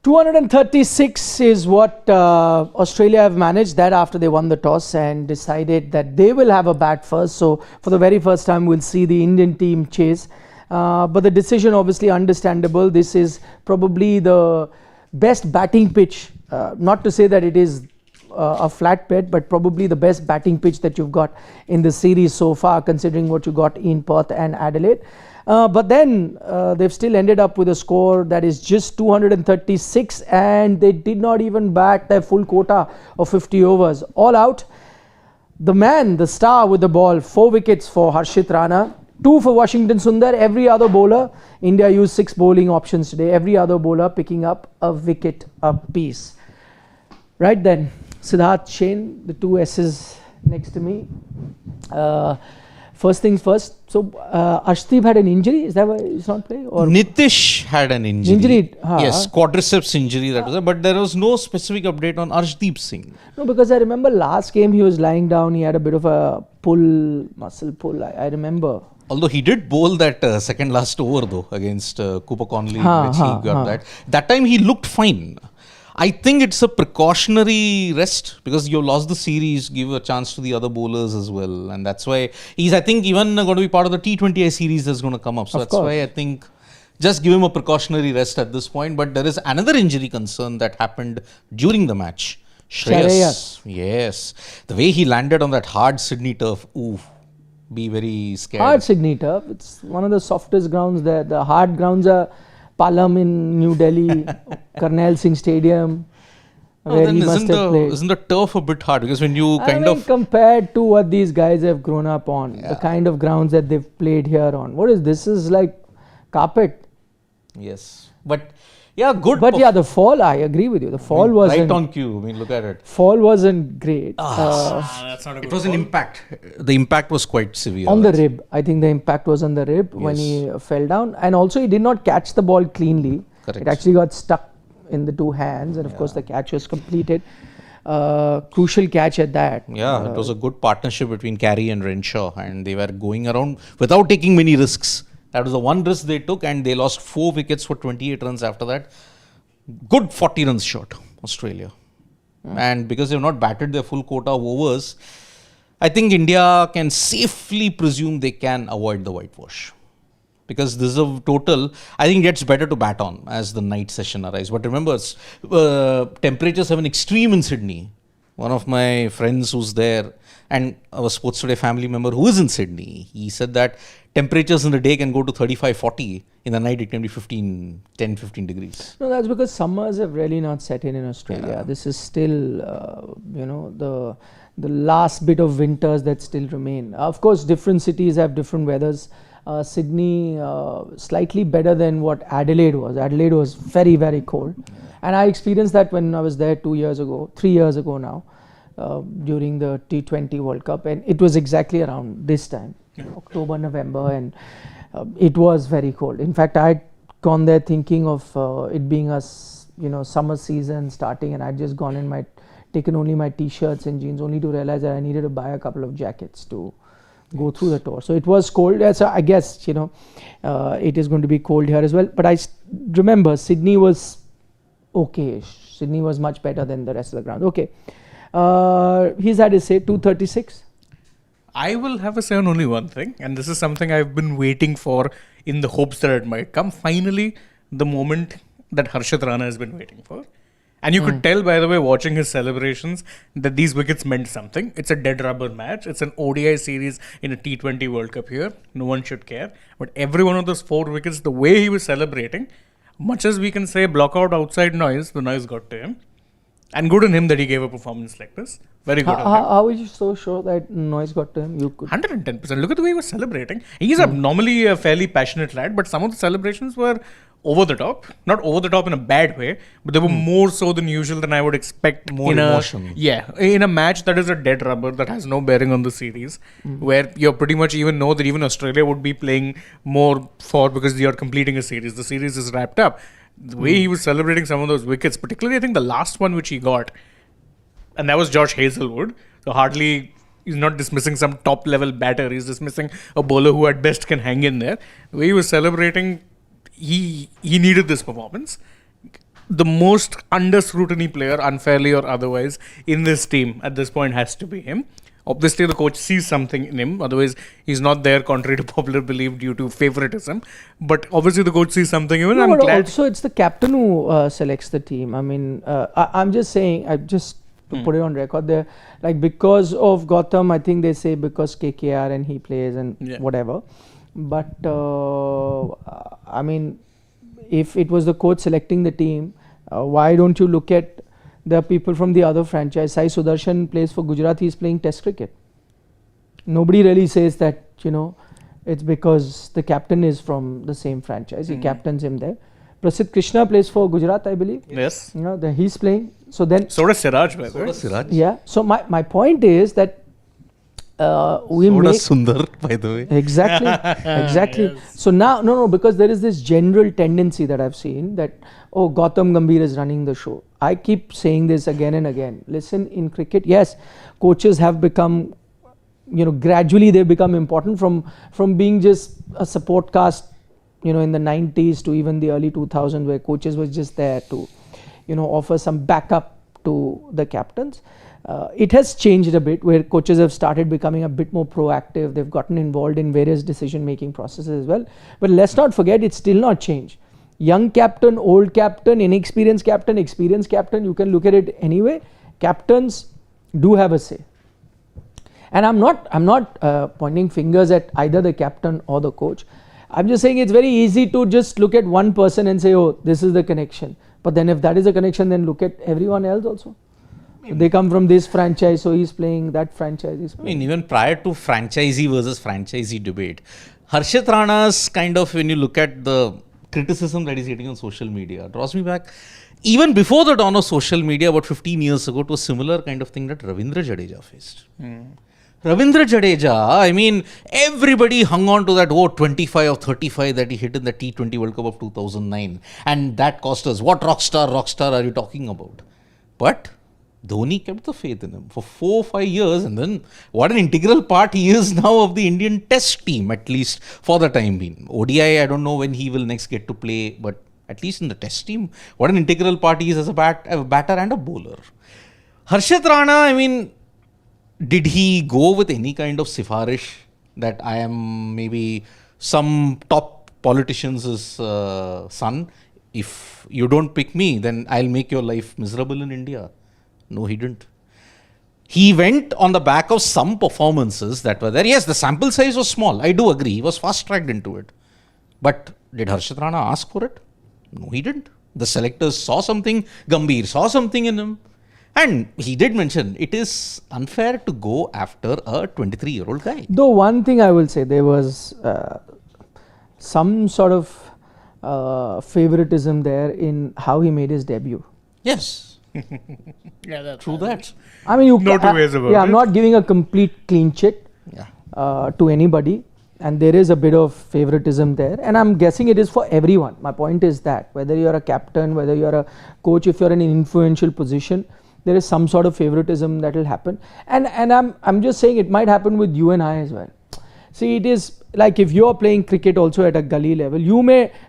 236 is what Australia have managed, that after they won the toss and decided that they will have a bat first. So for the very first time we'll see the Indian team chase. But the decision obviously understandable. This is probably the best batting pitch. Not to say that it is a flat pitch, but probably the best batting pitch that you've got in the series so far, considering what you got in Perth and Adelaide. But then they've still ended up with a score that is just 236, and they did not even bat their full quota of 50 overs. All out. The man, the star with the ball, 4 wickets for Harshit Rana, 2 for Washington Sundar. Every other bowler, India used 6 bowling options today. Every other bowler picking up a wicket apiece. Right then, Siddharth, Shane, the 2 S's next to me. First things first. So Arshdeep had an injury. Is that why he's not playing? Or Nitish had an injury. Yes, quadriceps injury that was there. But there was no specific update on Arshdeep Singh. No, because I remember last game he was lying down. He had a bit of a muscle pull. I remember. Although he did bowl that second last over though against Cooper Conley, which he got that. That time he looked fine. I think it's a precautionary rest because you lost the series, give a chance to the other bowlers as well. And that's why he's, I think, even going to be part of the T20I series that's going to come up. So that's why I think just give him a precautionary rest at this point. But there is another injury concern that happened during the match. Shreyas. Yes. The way he landed on that hard Sydney turf. Ooh. Be very scared. Hard Sydney turf. It's one of the softest grounds there. The hard grounds are Palam in New Delhi, Karnail Singh Stadium, where he must have played. Isn't the turf a bit hard? Because when you compared to what these guys have grown up on, the kind of grounds that they've played here on. What is this? Is like carpet. Yes. But yeah, good. But yeah, the fall, I agree with you. The fall wasn't... Right on cue. I mean, look at it. Fall wasn't great. That's not a good It was an impact. The impact was quite severe. On the rib. I think the impact was on the rib when he fell down. And also he did not catch the ball cleanly. Correct. It actually got stuck in the 2 hands. And of course the catch was completed. Crucial catch at that. Yeah, it was a good partnership between Carey and Renshaw. And they were going around without taking many risks. That was the one risk they took, and they lost 4 wickets for 28 runs after that. Good 40 runs short, Australia. And because they've not batted their full quota of overs, I think India can safely presume they can avoid the whitewash. Because this is a total, I think it gets better to bat on as the night session arrives. But remember, temperatures have an extreme in Sydney. One of my friends who's there, and our Sports Today family member who is in Sydney, he said that temperatures in the day can go to 35, 40. In the night, it can be 10, 15 degrees. No, that's because summers have really not set in Australia. Yeah. This is still, the last bit of winters that still remain. Of course, different cities have different weathers. Sydney, slightly better than what Adelaide was. Adelaide was very, very cold. And I experienced that when I was there 3 years ago now, during the T20 World Cup. And it was exactly around this time, October, November, and it was very cold. In fact, I'd gone there thinking of it being a summer season starting, and I'd just gone in taken only my t-shirts and jeans, only to realize that I needed to buy a couple of jackets to go through the tour. So it was cold. So I guess it is going to be cold here as well. But I remember Sydney was okay. Sydney was much better than the rest of the ground. Okay. He's had his say, 236. I will have a say on only one thing, and this is something I've been waiting for in the hopes that it might come. Finally, the moment that Harshit Rana has been waiting for. And you could tell, by the way, watching his celebrations, that these wickets meant something. It's a dead rubber match. It's an ODI series in a T20 World Cup here. No one should care. But every one of those 4 wickets, the way he was celebrating, much as we can say block out outside noise, the noise got to him. And good on him that he gave a performance like this. Very good. How are you so sure that noise got to him? 110%. Look at the way he was celebrating. He's normally a fairly passionate lad, but some of the celebrations were over the top. Not over the top in a bad way, but they were more so than usual than I would expect. More emotion. In a match that is a dead rubber, that has no bearing on the series, where you pretty much even know that even Australia would be playing more for because you're completing a series. The series is wrapped up. The way he was celebrating some of those wickets, particularly I think the last one which he got, and that was Josh Hazlewood. So hardly, he's not dismissing some top level batter. He's dismissing a bowler who at best can hang in there. The way he was celebrating, he needed this performance. the most under scrutiny player, unfairly or otherwise, in this team at this point has to be him. Obviously, the coach sees something in him. Otherwise, he's not there, contrary to popular belief, due to favoritism. But obviously, the coach sees something in him. No, I'm glad. Also, it's the captain who selects the team. I mean, I'm just saying, to put it on record there, like because of Gautam, I think they say because KKR and he plays and whatever. But I mean, if it was the coach selecting the team, why don't you look at the people from the other franchise? Sai Sudarshan plays for Gujarat, he's playing Test cricket. Nobody really says that, it's because the captain is from the same franchise. He captains him there. Prasidh Krishna plays for Gujarat, I believe. Yes. He's playing. So does Siraj, by the way. Yeah. So my point is that does Sundar, by the way. Exactly. Yes. So now, because there is this general tendency that I've seen that, Gautam Gambhir is running the show. I keep saying this again and again. Listen, in cricket, yes, coaches have become, gradually they've become important from being just a support cast, in the 90s to even the early 2000s, where coaches were just there to, offer some backup to the captains. It has changed a bit, where coaches have started becoming a bit more proactive. They've gotten involved in various decision-making processes as well. But let's not forget, it's still not changed. Young captain, old captain, inexperienced captain, experienced captain, you can look at it anyway. Captains do have a say. And I'm not pointing fingers at either the captain or the coach. I'm just saying it's very easy to just look at one person and say, this is the connection. But then if that is a connection, then look at everyone else also. They come from this franchise, so he's playing that franchise. I mean, even prior to franchisee versus franchisee debate, Harshit Rana's kind of, when you look at the criticism that he's getting on social media, draws me back even before the dawn of social media, about 15 years ago, to a similar kind of thing that Ravindra Jadeja faced. Ravindra Jadeja, I mean, everybody hung on to that 25 or 35 that he hit in the T20 World Cup of 2009. And that cost us. What rockstar are you talking about? But Dhoni kept the faith in him for 4 or 5 years, and then what an integral part he is now of the Indian Test team, at least for the time being. ODI, I don't know when he will next get to play, but at least in the Test team, what an integral part he is as a batter and a bowler. Harshit Rana, I mean, did he go with any kind of sifarish that I am maybe some top politician's son? If you don't pick me, then I'll make your life miserable in India. No, he didn't. He went on the back of some performances that were there. Yes, the sample size was small. I do agree. He was fast-tracked into it. But did Harshit Rana ask for it? No, he didn't. The selectors saw something. Gambhir saw something in him. And he did mention it is unfair to go after a 23-year-old guy. Though one thing I will say, there was some sort of favoritism there in how he made his debut. Yes. Yeah, that's true that. I mean, no two ways about it. I'm not giving a complete clean chit to anybody, and there is a bit of favoritism there, and I'm guessing it is for everyone. My point is that whether you're a captain, whether you're a coach, if you're in an influential position, there is some sort of favoritism that will happen, and I'm just saying it might happen with you and I as well. See, it is like if you're playing cricket also at a gully level,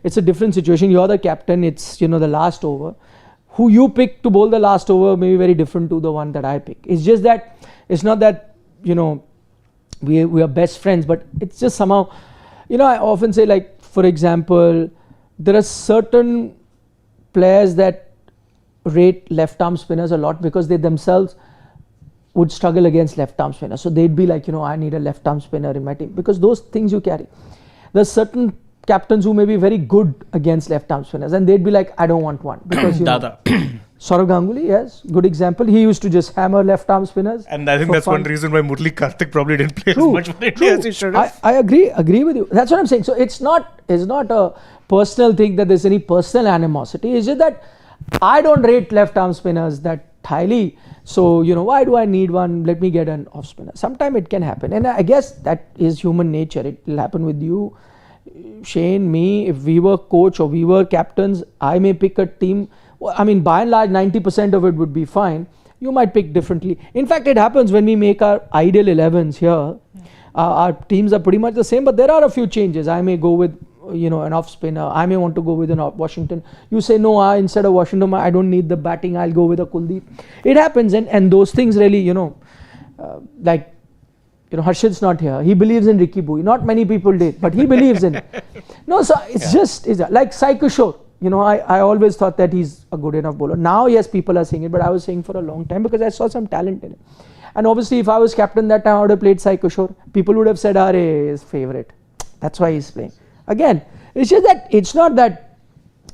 it's a different situation. You're the captain, it's the last over. Who you pick to bowl the last over may be very different to the one that I pick. It's just that, it's not that, we are best friends, but it's just somehow, I often say, like, for example, there are certain players that rate left arm spinners a lot because they themselves would struggle against left arm spinners. So they'd be like, I need a left arm spinner in my team because those things you carry. There's certain captains who may be very good against left arm spinners and they'd be like, I don't want one because Dada. Saurav Ganguly, yes, good example. He used to just hammer left arm spinners. And I think that's one reason why Murali Karthik probably didn't play as much for India as he should have. I agree with you. That's what I'm saying. So it's not a personal thing that there's any personal animosity. It's just that I don't rate left arm spinners that highly. So, why do I need one? Let me get an off spinner. Sometime it can happen. And I guess that is human nature. It will happen with you, Shane, me. If we were coach or we were captains, I may pick a team. I mean, by and large, 90% of it would be fine. You might pick differently. In fact, it happens when we make our ideal 11s here. Our teams are pretty much the same, but there are a few changes. I may go with an off spinner. I may want to go with an Washington. You say no, instead of Washington, I don't need the batting. I'll go with a Kuldeep. It happens, and those things really, like. Harshit's not here. He believes in Ricky Bui. Not many people did, but he believes in it. No, so it's like Sai Kishore. I always thought that he's a good enough bowler. Now, yes, people are saying it, but I was saying for a long time because I saw some talent in him. And obviously, if I was captain that time, I would have played Sai Kishore. People would have said, his favourite. That's why he's playing. Again, it's just that it's not that,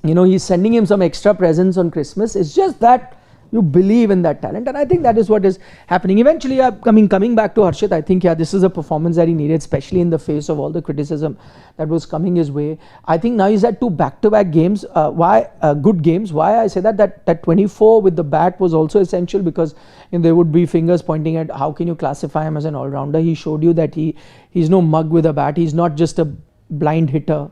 he's sending him some extra presents on Christmas. It's just that you believe in that talent, and I think that is what is happening. Eventually, coming back to Harshit, I think this is a performance that he needed, especially in the face of all the criticism that was coming his way. I think now he's had 2 back-to-back games. Good games? Why I say that 24 with the bat was also essential, because there would be fingers pointing at how can you classify him as an all-rounder. He showed you that he's no mug with a bat. He's not just a blind hitter,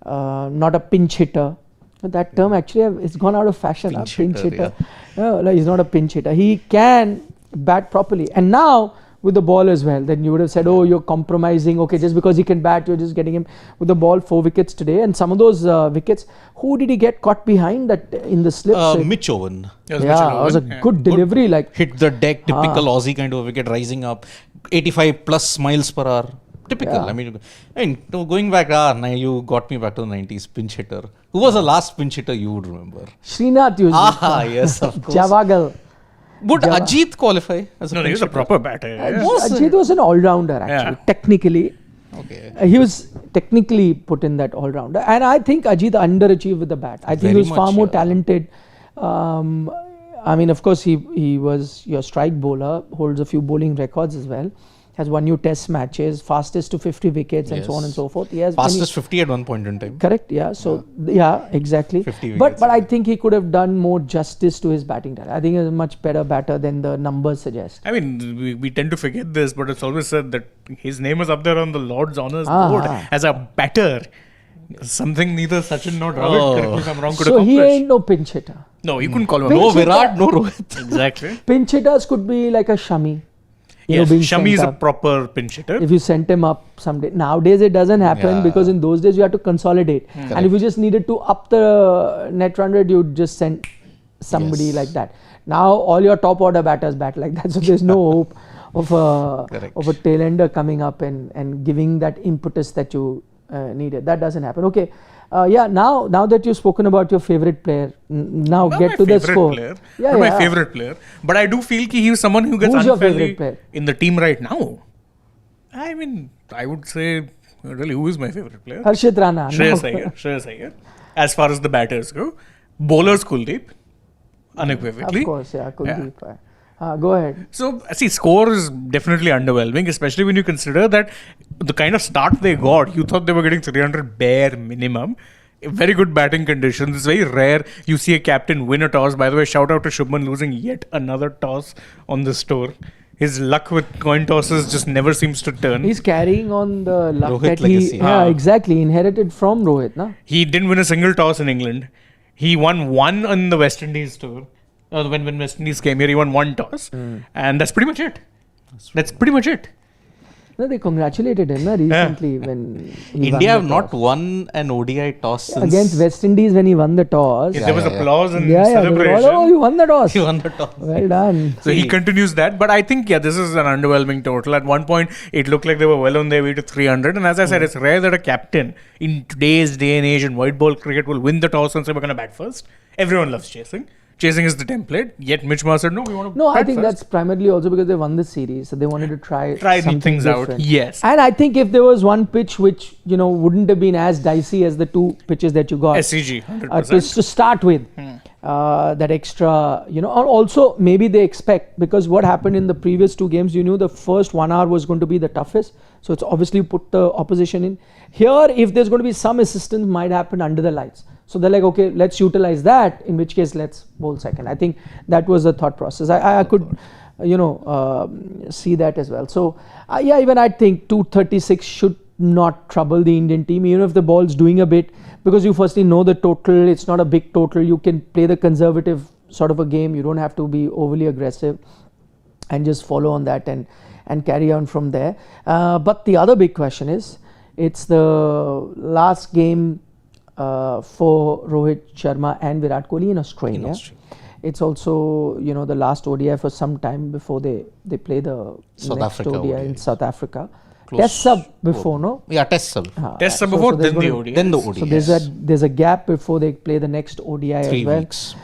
not a pinch hitter. That term actually it's gone out of fashion. Pinch hitter. Yeah. No, he's not a pinch hitter. He can bat properly. And now with the ball as well, then you would have said, you're compromising. Okay, just because he can bat, you're just getting him with the ball. 4 wickets today, and some of those wickets, who did he get caught behind that in the slip? Mitch Owen. It was a good delivery. Like hit the deck, typical Aussie kind of wicket, rising up, 85 plus miles per hour. Typical. Yeah. Going back, you got me back to the 90s. Pinch hitter. Who was the last pinch hitter you would remember? Srinath used yes, of course. Javagal. Would Ajit qualify as a pinch he was a proper batter. Ajit was an all-rounder actually, technically. Okay. He was technically put in that all-rounder. And I think Ajit underachieved with the bat. I think he was far more talented. Of course, he was your strike bowler, holds a few bowling records as well. Has won you test matches, fastest to 50 wickets and so on and so forth. He has fastest 50 at one point in time. Correct, yeah. So, exactly. 50 wickets. But I think he could have done more justice to his batting talent. I think he's a much better batter than the numbers suggest. We tend to forget this, but it's always said that his name is up there on the Lord's Honours board as a batter. Something neither Sachin nor Rohit, correct me if I'm wrong, could accomplish. So he ain't no pinch hitter. No, you couldn't call him. No Virat, no Rohit. Exactly. Pinch hitters could be like a Shami. Yes, Shami is a proper pinch hitter. If you sent him up someday. Nowadays it doesn't happen because in those days you had to consolidate. And if you just needed to up the net run rate, you'd just send somebody like that. Now all your top order batters bat like that. So there's no hope of a tail-ender coming up and giving that impetus that you needed. That doesn't happen. Okay. Now that you've spoken about your favorite player, now not get to the score. My favorite player. But I do feel he is someone who gets unfairly in the team right now. I would say, really, who is my favorite player? Harshit Rana. Shreyas Iyer. As far as the batters go. Bowlers, Kuldeep. Unequivocally. Of course, Kuldeep. Yeah. Go ahead. So, score is definitely underwhelming, especially when you consider that the kind of start they got, you thought they were getting 300 bare minimum. Very good batting conditions. It's very rare you see a captain win a toss. By the way, shout out to Shubman losing yet another toss on this tour. His luck with coin tosses just never seems to turn. He's carrying on the luck Rohit that he exactly inherited from Rohit. Na? He didn't win a single toss in England. He won one on the West Indies tour. When West Indies came here, he won 1 toss. And that's pretty much it. No, they congratulated him recently when he India have not won an ODI toss since against West Indies when he won the toss. There was applause and celebration. You won the toss. He won the toss. Well done. So he continues that. But I think, this is an underwhelming total. At one point, it looked like they were well on their way to 300. And as I said, it's rare that a captain in today's day and age in white ball cricket will win the toss and say, we're going to bat first. Everyone loves chasing. Chasing is the template. Yet Mitch Marsh said, no, we want to No, I think that's primarily also because they won the series. So they wanted to try new things different. Out. Yes. And I think if there was one pitch which, wouldn't have been as dicey as the 2 pitches that you got. SCG, 100%. To start with. That extra, or also maybe they expect, because what happened in the previous 2 games, the first 1 hour was going to be the toughest. So it's obviously put the opposition in. Here, if there's going to be some assistance, might happen under the lights. So they're like, okay, let's utilize that, in which case let's bowl second. I think that was the thought process. I could, see that as well. So, even I think 236 should not trouble the Indian team, even if the ball's doing a bit, because you firstly know the total, it's not a big total, you can play the conservative sort of a game, you don't have to be overly aggressive and just follow on that and carry on from there. But the other big question is, It's the last game for Rohit, Sharma and Virat Kohli in Australia. It's also, you know, the last ODI for some time before they play the South next Africa ODI ODI. in South Africa. Close. Test sub before, no? Yeah, test sub. Test sub before, then the ODI. Then the ODI. So there's a gap before they play the next ODI 3 as well. weeks.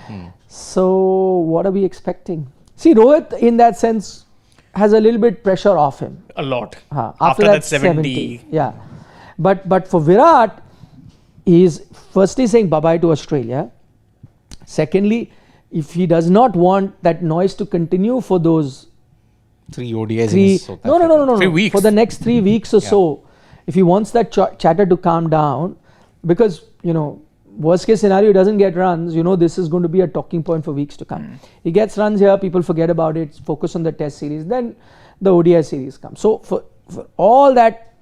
So what are we expecting? See, Rohit in that sense has a little bit pressure off him. A lot. After that 70. Yeah. But for Virat, he's firstly saying bye-bye to Australia. Secondly, if he does not want that noise to continue for those 3 ODIs in South Africa. No. 3 weeks. For the next 3 weeks or so, if he wants that chatter to calm down, because, you know, worst case scenario, he doesn't get runs, you know, this is going to be a talking point for weeks to come. He gets runs here, people forget about it, focus on the test series, then the ODI series comes. So for all that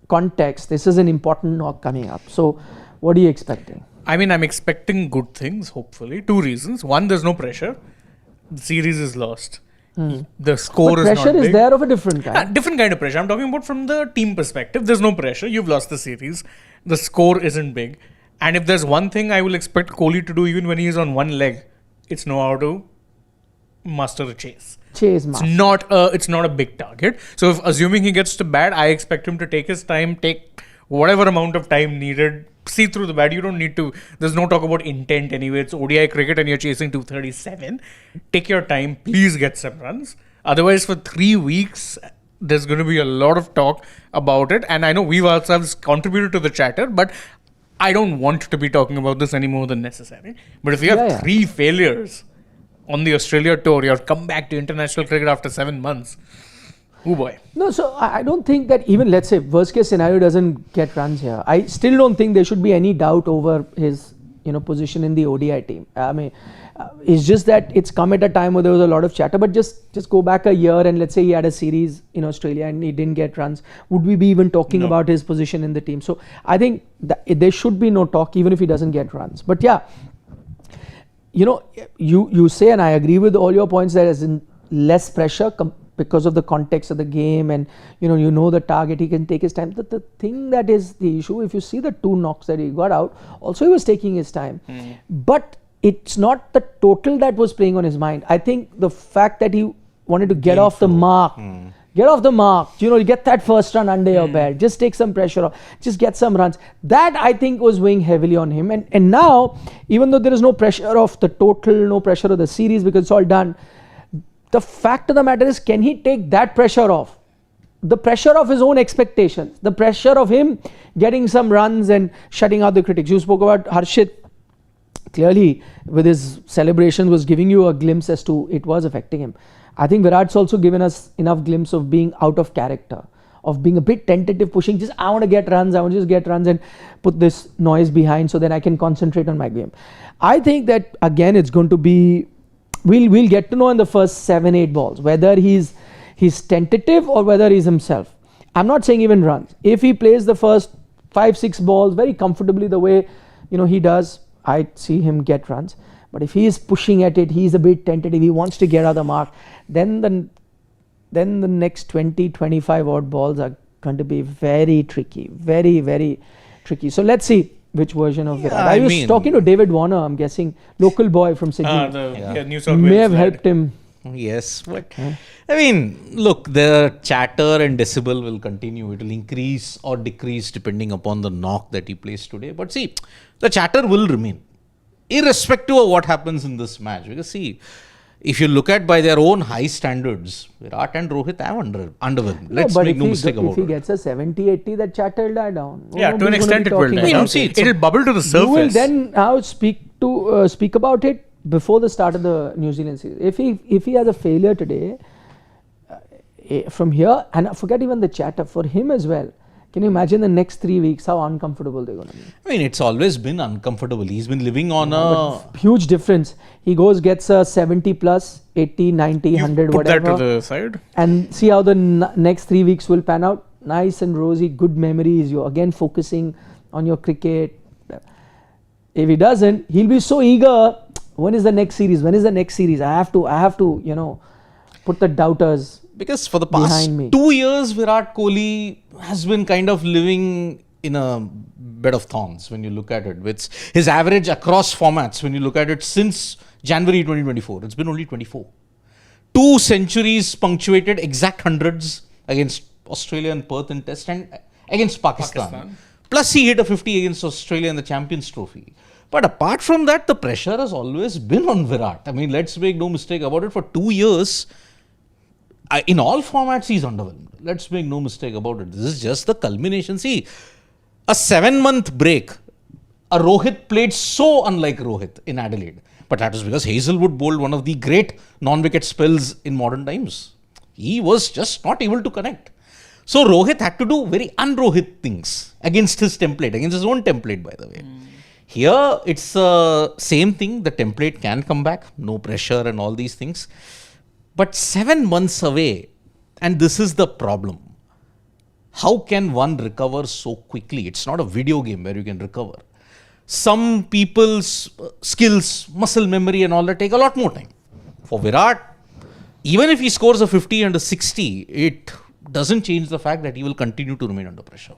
context, this is an important knock coming up. So what are you expecting? I mean, I'm expecting good things, hopefully. 2 reasons. One, there's no pressure. The series is lost. The score But is not pressure big. is there of a different kind. Different kind of pressure. I'm talking about from the team perspective. There's no pressure. You've lost the series. The score isn't big. And if there's one thing I will expect Kohli to do even when he is on one leg, it's know how to master the chase. Chase master. It's not a big target. So if assuming he gets to bat, I expect him to take his time, take whatever amount of time needed, see through the bat. You don't need to, there's no talk about intent anyway. It's ODI cricket and you're chasing 237. Take your time, please get some runs. Otherwise, for 3 weeks, there's going to be a lot of talk about it. And I know we've ourselves contributed to the chatter, but I don't want to be talking about this any more than necessary. But if you have 3 failures on the Australia tour, you've come back to international cricket after 7 months. Oh boy. No, so I don't think that even, let's say, worst case scenario doesn't get runs here. I still don't think there should be any doubt over his, you know, position in the ODI team. I mean, it's just that it's come at a time where there was a lot of chatter. But just go back a year and let's say he had a series in Australia and he didn't get runs. Would we be even talking about his position in the team? So I think that there should be no talk even if he doesn't get runs. But yeah, you know, you say, and I agree with all your points, that is in less pressure because of the context of the game, and you know the target, he can take his time. The thing that is the issue, if you see the 2 knocks that he got out, also he was taking his time. But it's not the total that was playing on his mind. I think the fact that he wanted to get off the mark, you know, you get that first run under your belt, just take some pressure off, just get some runs. That I think was weighing heavily on him. And now, even though there is no pressure of the total, no pressure of the series because it's all done, the fact of the matter is, can he take that pressure off? The pressure of his own expectations, the pressure of him getting some runs and shutting out the critics. You spoke about Harshit. Clearly, with his celebrations, was giving you a glimpse as to it was affecting him. I think Virat's also given us enough glimpse of being out of character, of being a bit tentative, pushing, just I want to get runs, I want to just get runs and put this noise behind so then I can concentrate on my game. I think that, again, it's going to be, we'll get to know in the first 7-8 balls whether he's tentative or whether he's himself. I'm not saying even runs. If he plays the first 5-6 balls very comfortably the way, you know, he does, I see him get runs. But if he is pushing at it, he's a bit tentative, he wants to get out of the mark, then the next 20-25 odd balls are going to be very tricky, very, very tricky. So let's see which version of Virat. I was talking to David Warner, I'm guessing, local boy from Sydney. New South Wales may have helped him. Yes, but I mean, look, the chatter and decibel will continue. It will increase or decrease depending upon the knock that he plays today. But see, the chatter will remain, irrespective of what happens in this match. Because see, if you look at by their own high standards, Virat and Rohit have underwhelmed. Let's make no mistake about it. If he gets a 70-80, that chatter will die down. Yeah, to an extent it will die down. It'll bubble to the surface. You will then now speak about it before the start of the New Zealand series. If he has a failure today, from here, and forget even the chatter, for him as well, can you imagine the next 3 weeks how uncomfortable they're going to be? I mean, it's always been uncomfortable. He's been living on a huge difference. He gets a 70 plus, 80, 90, 100, put whatever. That to the side. And see how the next 3 weeks will pan out. Nice and rosy, good memories. You're again focusing on your cricket. If he doesn't, he'll be so eager. When is the next series? When is the next series? I have to, you know, put the doubters Because for the past Behind me. 2 years, Virat Kohli has been kind of living in a bed of thorns when you look at it. With his average across formats, when you look at it since January 2024, it's been only 24. 2 centuries punctuated, exact hundreds against Australia and Perth in Test and against Pakistan. Plus he hit a 50 against Australia in the Champions Trophy. But apart from that, the pressure has always been on Virat. I mean, let's make no mistake about it. For 2 years, in all formats, he's underwhelmed. Let's make no mistake about it. This is just the culmination. See, a 7-month break, a Rohit played so unlike Rohit in Adelaide. But that was because Hazelwood bowled one of the great non-wicket spells in modern times. He was just not able to connect. So Rohit had to do very un-Rohit things against his template, against his own template, by the way. Here, it's the same thing. The template can come back, no pressure and all these things. But 7 months away, and this is the problem. How can one recover so quickly? It's not a video game where you can recover. Some people's skills, muscle memory and all that take a lot more time. For Virat, even if he scores a 50 and a 60, it doesn't change the fact that he will continue to remain under pressure.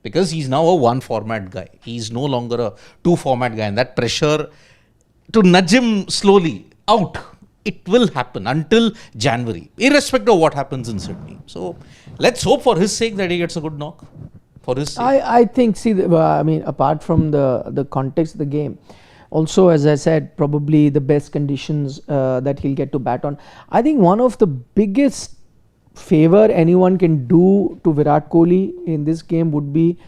Because he's now a 1 format guy. He's no longer a 2 format guy. And that pressure to nudge him slowly out, it will happen until January, irrespective of what happens in Sydney. So let's hope for his sake that he gets a good knock. For his sake. I think, I mean, apart from the context of the game, also, as I said, probably the best conditions that he'll get to bat on. I think one of the biggest favor anyone can do to Virat Kohli in this game would be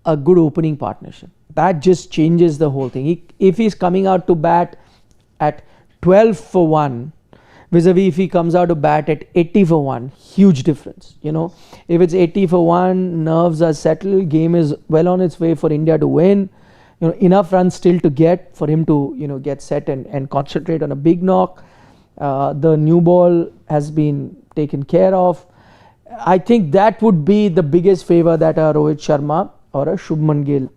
a good opening partnership. That just changes the whole thing. If he's coming out to bat at 12 for 1, vis-a-vis if he comes out to bat at 80 for 1, huge difference. You know, if it's 80 for 1, nerves are settled, game is well on its way for India to win. You know, enough runs still to get for him to, you know, get set and concentrate on a big knock. The new ball has been taken care of. I think that would be the biggest favor that a Rohit Sharma or a Shubman Gill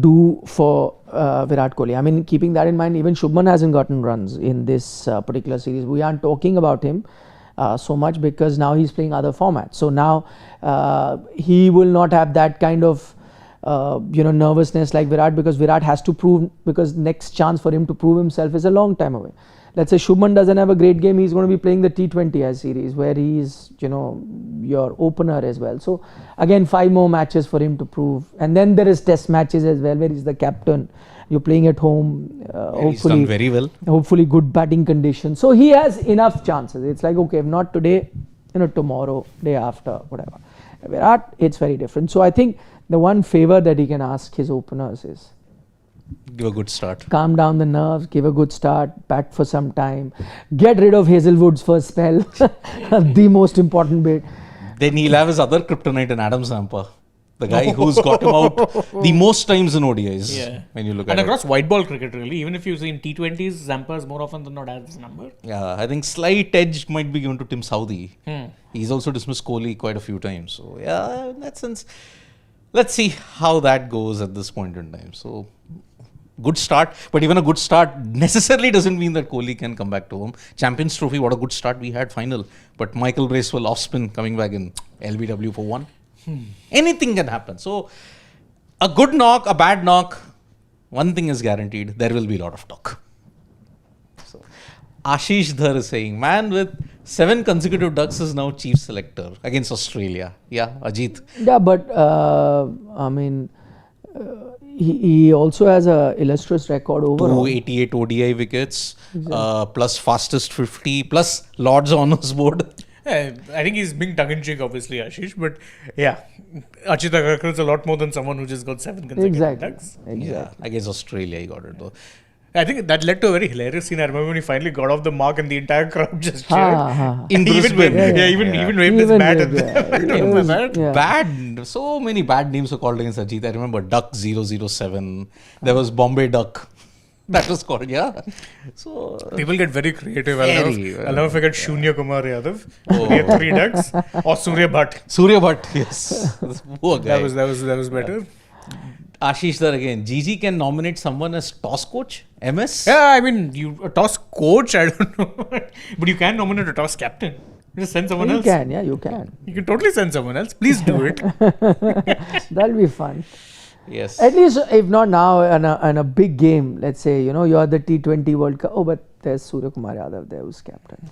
do for Virat Kohli. I mean, keeping that in mind, even Shubman hasn't gotten runs in this particular series. We aren't talking about him so much because now he's playing other formats. So now he will not have that kind of nervousness like Virat, because Virat has to prove, because next chance for him to prove himself is a long time away. Let's say Shubman doesn't have a great game, he's going to be playing the T20I series where he's, your opener as well. So again, 5 more matches for him to prove. And then there is test matches as well where he's the captain. You're playing at home. Hopefully, he's done very well. Hopefully good batting conditions. So he has enough chances. It's like, okay, if not today, tomorrow, day after, whatever. Virat, it's very different. So I think the one favor that he can ask his openers is give a good start. Calm down the nerves, give a good start, bat for some time, get rid of Hazelwood's first spell, the most important bit. Then he'll have his other kryptonite in Adam Zampa, the guy who's got him out the most times in ODIs. Yeah. When you look and at across white ball cricket, really, even if you see in T20s, Zampa's more often than not has this number. Yeah, I think slight edge might be given to Tim Southee. He's also dismissed Kohli quite a few times. So yeah, in that sense, let's see how that goes at this point in time. So good start, but even a good start necessarily doesn't mean that Kohli can come back to home. Champions Trophy, what a good start we had, final. But Michael Bracewell off spin coming back in LBW for 1. Anything can happen. So a good knock, a bad knock, one thing is guaranteed, there will be a lot of talk. So Ashish Dhar is saying, man with 7 consecutive ducks is now chief selector against Australia. Yeah, Ajit. Yeah, but I mean, he also has a illustrious record overall. 288 ODI wickets, plus fastest 50, plus Lord's Honours Board. I think he's being tongue-in-cheek, obviously, Ashish. But yeah, Achit Agarkar is a lot more than someone who just got 7 consecutive ducks. Exactly. Yeah, against Australia he got it though. I think that led to a very hilarious scene. I remember when he finally got off the mark and the entire crowd just cheered. In Brisbane. Even waved his bat at them. Bad. So many bad names were called against Ajit. I remember Duck 007. There was Bombay Duck. That was called, yeah. So people get very creative. I'll never forget Shunya Kumar Yadav. He had 3 ducks. Or Surya Bhatt. Surya Bhatt, yes. Poor guy. That was better. Ashish Dhar again. GG can nominate someone as toss coach? MS? Yeah, I mean, a toss coach, I don't know. But you can nominate a toss captain. Just send someone You else. can, yeah, you can. You can totally send someone else. Please do it. That'll be fun. Yes. At least if not now in a big game, let's say, you're the T20 World Cup. Oh, but there's Surya Kumar Yadav there who's captain.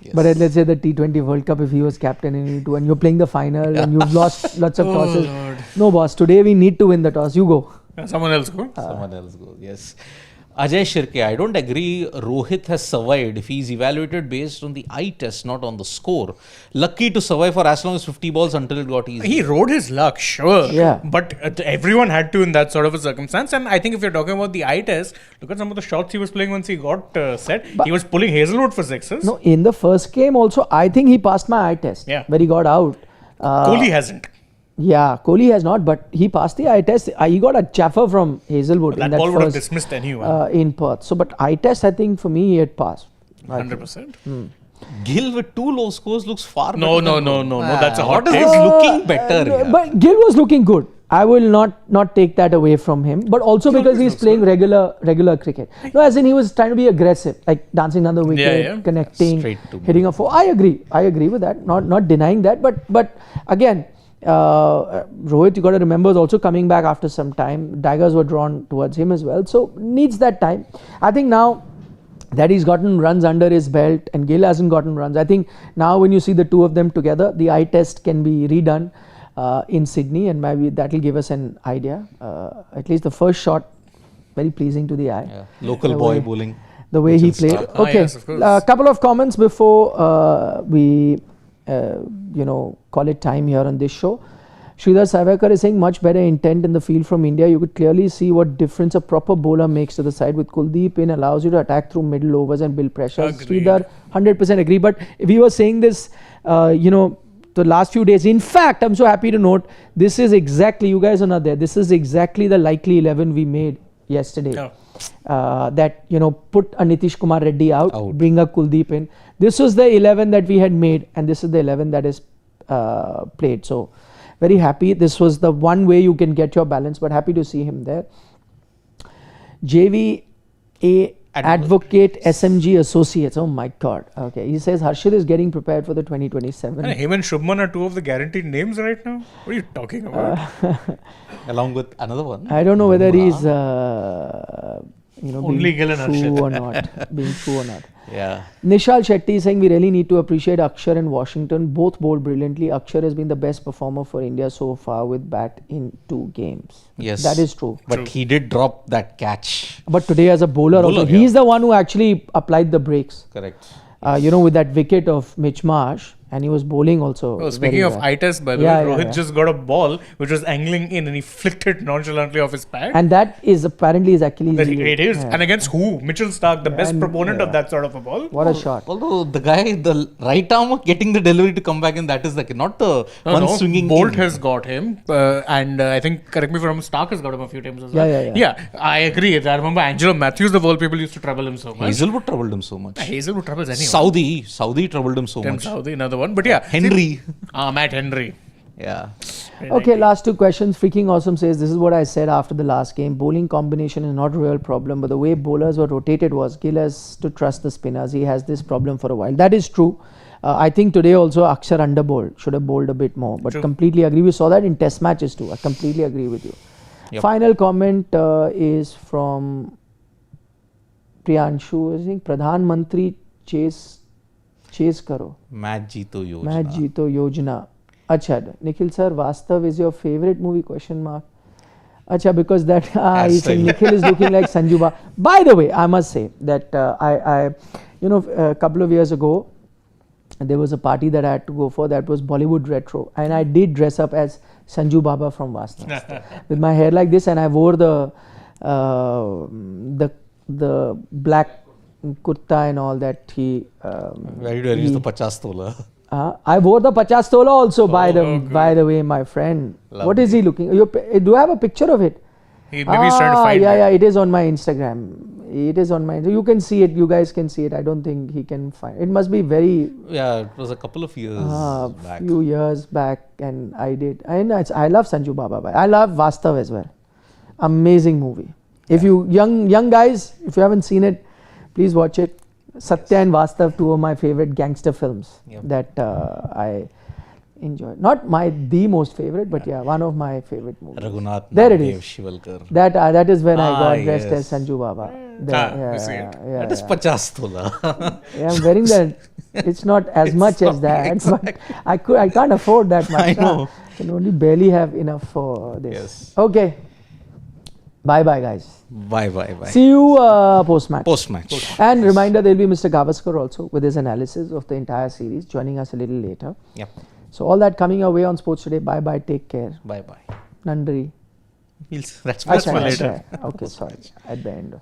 Yes. But let's say the T20 World Cup, if he was captain and you're playing the final and you've lost lots of tosses. Lord. No, boss, today we need to win the toss. You go. Someone else go. Someone else go. Yes. Ajay Shirke, I don't agree Rohit has survived if he's evaluated based on the eye test, not on the score. Lucky to survive for as long as 50 balls until it got easy. He rode his luck, sure. Yeah. But everyone had to in that sort of a circumstance. And I think if you're talking about the eye test, look at some of the shots he was playing once he got set. He was pulling Hazelwood for sixes. No, in the first game also, I think he passed my eye test. Yeah. Where he got out. Kohli hasn't. Yeah, Kohli has not, but he passed the eye test. He got a chaffer from Hazelwood. That in that ball would have first, dismissed anyone. in Perth. So, but eye test, I think for me, he had passed. 100%. Gill with 2 low scores looks far better. No, than that's a hot What is take. this looking better? here? But Gill was looking good. I will not take that away from him. But also because he's playing regular cricket. No, as in he was trying to be aggressive, like dancing down the wicket, connecting, Straight to hitting a four. I agree with that. Not denying that. But again, Rohit, you got to remember, is also coming back after some time. Daggers were drawn towards him as well. So needs that time. I think now that he's gotten runs under his belt and Gill hasn't gotten runs. I think now when you see the two of them together, the eye test can be redone in Sydney, and maybe that will give us an idea. At least the first shot, very pleasing to the eye. Yeah. Local boy bowling. The way he played. Stark. Okay, Yes, of course. a couple of comments before we call it time here on this show. Sridhar Savakar is saying much better intent in the field from India. You could clearly see what difference a proper bowler makes to the side. With Kuldeep in, allows you to attack through middle overs and build pressure. Agreed. Sridhar, 100% agree. But if we were saying this, the last few days, in fact, I'm so happy to note, this is exactly, you guys are not there, this is exactly the likely 11 we made yesterday. That, put a Nitish Kumar Reddy out, bring a Kuldeep in. This was the 11 that we had made, and this is the 11 that is played. So, very happy. This was the one way you can get your balance, but happy to see him there. JVA Advocate SMG Associates. Oh my God. Okay. He says Harshit is getting prepared for the 2027. And him and Shubman are 2 of the guaranteed names right now. What are you talking about? Along with another one. I don't know whether he's Only Gill and Harshit. or not. Being true or not. Yeah. Nishal Shetty is saying we really need to appreciate Akshar and Washington. Both bowled brilliantly. Akshar has been the best performer for India so far with bat in 2 games. Yes. That is true. But he did drop that catch. But today as a bowler also, he's the one who actually applied the brakes. Correct. With that wicket of Mitch Marsh, and he was bowling also. Oh, speaking of eye test, by the way, Rohit just got a ball which was angling in and he flicked it nonchalantly off his pad. And that is apparently his Achilles heel. It is. And against who? Mitchell Stark, the best proponent of that sort of a ball. What a shot. Although the guy, the right arm getting the delivery to come back in, that is not the swinging. Bolt has got him. And I think, correct me if I'm wrong, Stark has got him a few times as well. Yeah, I agree. I remember Angelo Matthews, the world people used to trouble him so much. Hazelwood troubled him so much. Hazelwood troubles anyone. Saudi troubled him so much. Saudi, another one. But yeah. Henry. Matt Henry. Yeah. Okay, last 2 questions. Freaking Awesome says, this is what I said after the last game. Bowling combination is not a real problem, but the way bowlers were rotated was Gill has to trust the spinners. He has this problem for a while. That is true. I think today also Akshar underbowled. Should have bowled a bit more. But completely agree. We saw that in test matches too. I completely agree with you. Yep. Final comment is from Priyanshu. I think Pradhan Mantri chase karo. Match Jeeto Yojana. Acha, Nikhil sir, Vastav is your favorite movie? Question mark. Acha, because that he's saying Nikhil is looking like Sanjuba. By the way, I must say that a couple of years ago, there was a party that I had to go for that was Bollywood retro, and I did dress up as Sanju Baba from Vastav with my hair like this, and I wore the black kurta and all that. Where did you use the 50 tola? I wore the 50 tola also, by the way, my friend. Lovely. What is he looking? Do I have a picture of it? Maybe he's trying to find it. Yeah, it is on my Instagram. It is on my. You can see it. You guys can see it. I don't think he can find. It must be very. Yeah, it was a couple of years back. Few years back, and I did. I love Sanju Baba. I love Vastav as well. Amazing movie. If you young guys, if you haven't seen it, please watch it. Satya and Vastav, two of my favorite gangster films Yep. that I enjoy. Not the most favorite, but yeah, one of my favorite movies. Raghunath There it Namdev is. Shivalkar. That is when I got dressed yes. as Sanju Baba. you see it. That is 50 tola. Yeah, I'm wearing that. It's not as much as that, but I can't afford that much. I know. Can only barely have enough for this. Yes. Okay. Bye guys. Bye. See you post match. Post match. And reminder, there'll be Mr. Gavaskar also with his analysis of the entire series, joining us a little later. Yep. So all that coming your way on Sports Today. Bye. Take care. Bye. Nandri. That's That's for for later. Okay, sorry. At the end.